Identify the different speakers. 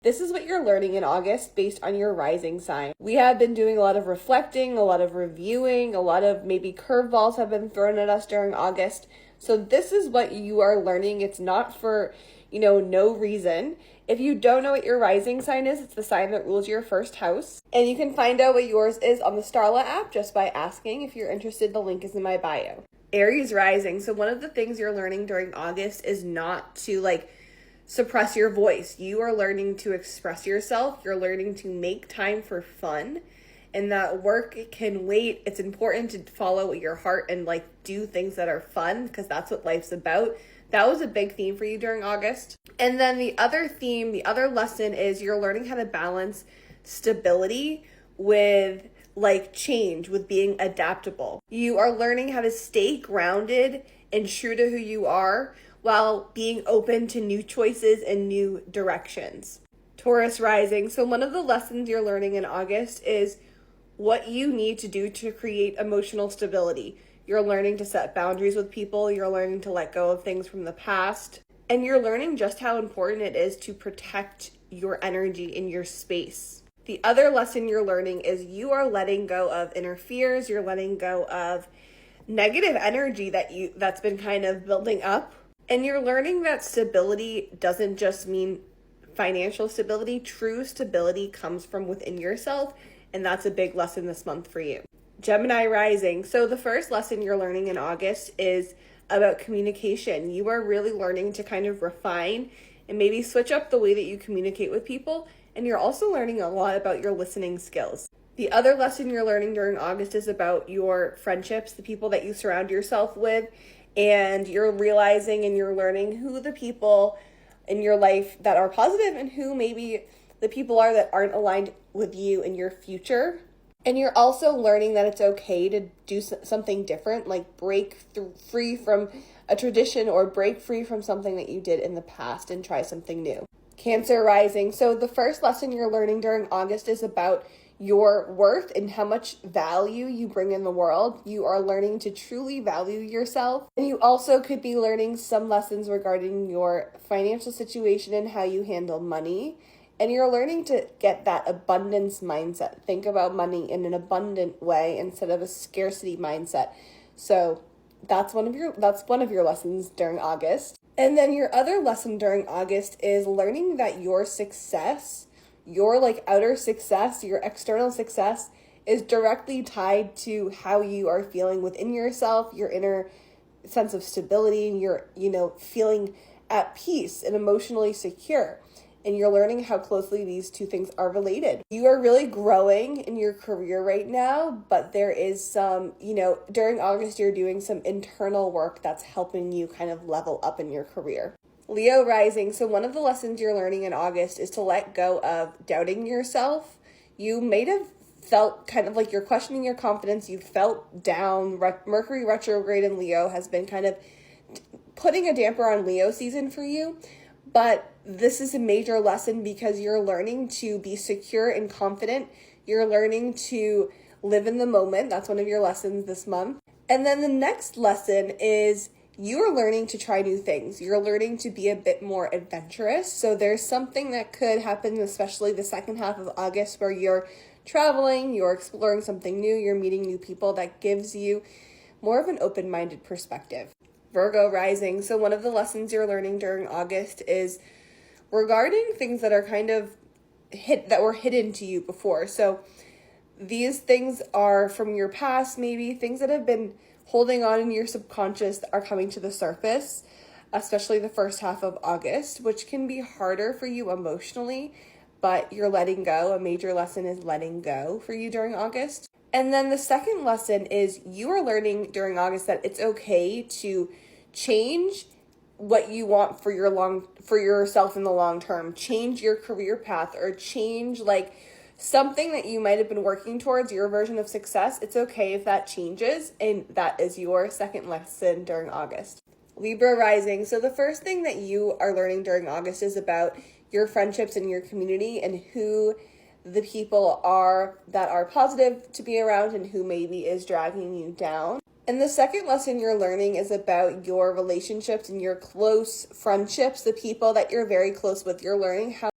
Speaker 1: This is what you're learning in August based on your rising sign. We have been doing a lot of reflecting, a lot of reviewing, a lot of maybe curveballs have been thrown at us during August. So this is what you are learning. It's not for, no reason. If you don't know what your rising sign is, it's the sign that rules your first house. And you can find out what yours is on the Starla app just by asking. If you're interested, the link is in my bio. Aries rising. So one of the things you're learning during August is not to suppress your voice. You are learning to express yourself. You're learning to make time for fun, and that work can wait. It's important to follow your heart and do things that are fun, because that's what life's about. That was a big theme for you during August. And then the other theme, the other lesson is you're learning how to balance stability with change, with being adaptable. You are learning how to stay grounded and true to who you are while being open to new choices and new directions. Taurus rising. So one of the lessons you're learning in August is what you need to do to create emotional stability. You're learning to set boundaries with people. You're learning to let go of things from the past. And you're learning just how important it is to protect your energy in your space. The other lesson you're learning is you are letting go of inner fears. You're letting go of negative energy that's been kind of building up. And you're learning that stability doesn't just mean financial stability. True stability comes from within yourself, and that's a big lesson this month for you. Gemini rising. So the first lesson you're learning in August is about communication. You are really learning to kind of refine and maybe switch up the way that you communicate with people, and you're also learning a lot about your listening skills. The other lesson you're learning during August is about your friendships, the people that you surround yourself with. And you're realizing and you're learning who the people in your life that are positive and who maybe the people are that aren't aligned with you in your future. And you're also learning that it's okay to do something different, break free from a tradition or break free from something that you did in the past and try something new. Cancer rising. So the first lesson you're learning during August is about your worth and how much value you bring in the world. You are learning to truly value yourself. And you also could be learning some lessons regarding your financial situation and how you handle money. And you're learning to get that abundance mindset. Think about money in an abundant way instead of a scarcity mindset. So that's one of your lessons during August. And then your other lesson during August is learning that your success, your outer success, your external success is directly tied to how you are feeling within yourself, your inner sense of stability, and you're, feeling at peace and emotionally secure. And you're learning how closely these two things are related. You are really growing in your career right now, but there is some, during August, you're doing some internal work that's helping you kind of level up in your career. Leo rising. So one of the lessons you're learning in August is to let go of doubting yourself. You may have felt kind of like you're questioning your confidence. You felt down. Mercury retrograde in Leo has been kind of putting a damper on Leo season for you. But this is a major lesson because you're learning to be secure and confident. You're learning to live in the moment. That's one of your lessons this month. And then the next lesson is you're learning to try new things. You're learning to be a bit more adventurous. So there's something that could happen, especially the second half of August, where you're traveling, you're exploring something new, you're meeting new people that gives you more of an open-minded perspective. Virgo rising. So one of the lessons you're learning during August is regarding things that are kind of that were hidden to you before. So these things are from your past, maybe things that have been holding on in your subconscious are coming to the surface, especially the first half of August, which can be harder for you emotionally, but you're letting go. A major lesson is letting go for you during August. And then the second lesson is you are learning during August that it's okay to change what you want for yourself in the long term. Change your career path or change something that you might have been working towards, your version of success. It's okay if that changes, and that is your second lesson during August. Libra rising. So the first thing that you are learning during August is about your friendships and your community and who the people are that are positive to be around and who maybe is dragging you down. And the second lesson you're learning is about your relationships and your close friendships, the people that you're very close with. You're learning how